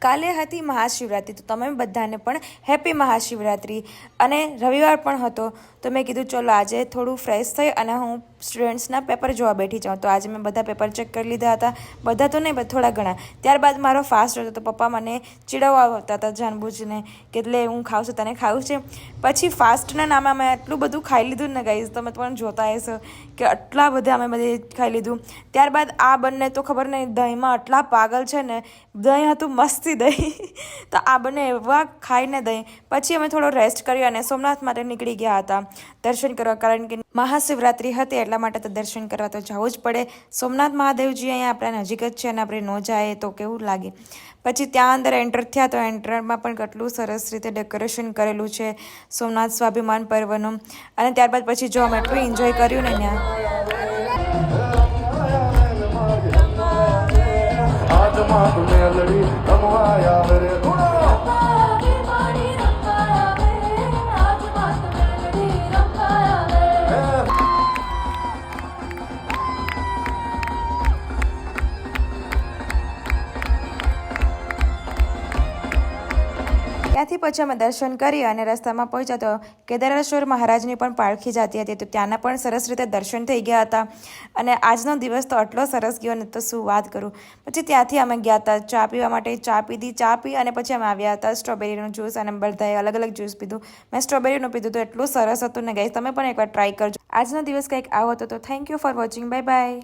કાલે હતી મહાશિવરાત્રિ, તો તમે બધાને પણ હેપી મહાશિવરાત્રિ. અને રવિવાર પણ હતો, તો મેં કીધું ચલો આજે થોડું ફ્રેશ થઈ અને હું સ્ટુડન્ટ્સના પેપર જોવા બેઠી જાઉં. તો આજે મેં બધા પેપર ચેક કરી લીધા હતા, બધા તો નહીં, થોડા ઘણા. ત્યારબાદ મારો ફાસ્ટ હતો, તો પપ્પા મને ચીડવવા આવતા હતા જાણબૂજીને કે એટલે હું ખાઉં છું, તને ખાવું છે. પછી ફાસ્ટના નામે અમે એટલું બધું ખાઈ લીધું ને ગાઈઝ, તમે પણ જોતા હશો કે આટલા બધા અમે બધે ખાઈ લીધું. ત્યારબાદ આ બંને તો ખબર નહીં દહીંમાં આટલા પાગલ છે ને, દહીં હતું મસ્તી દહીં, તો આ બંને એવા ખાઈને દહીં. પછી અમે થોડો રેસ્ટ કર્યો અને સોમનાથ માટે નીકળી ગયા હતા દર્શન કરવા, કારણ કે મહાશિવરાત્રિ હતી એટલા માટે તો દર્શન કરવા તો જવું જ પડે. સોમનાથ મહાદેવજી અહીંયા આપણા નજીક જ છે અને આપણે ન જાય તો કેવું લાગે. પછી ત્યાં અંદર એન્ટર થયા, તો એન્ટરમાં પણ કેટલું સરસ રીતે ડેકોરેશન કરેલું છે સોમનાથ સ્વાભિમાન પર્વનું. અને ત્યારબાદ પછી જો અમે એટલું એન્જોય કર્યું ને ત્યાં. ત્યાંથી પછી અમે દર્શન કરી અને રસ્તામાં પહોંચ્યા તો કેદારેશ્વર મહારાજની પણ પાલખી જતી હતી, તો ત્યાંના પણ સરસ રીતે દર્શન થઈ ગયા હતા. અને આજનો દિવસ તો આટલો સરસ ગયો ને તો શું વાત કરું. પછી ત્યાંથી અમે ગયા હતા ચા પીવા માટે, ચા પી અને પછી અમે આવ્યા હતા સ્ટ્રોબેરીનું જ્યુસ, અને બધાએ અલગ અલગ જ્યુસ પીધું. મેં સ્ટ્રોબેરીનું પીધું તો એટલું સરસ હતું ને ગાઈસ, તમે પણ એકવાર ટ્રાય કરજો. આજનો દિવસ કંઈક આવો હતો. તો thank you for watching, bye bye.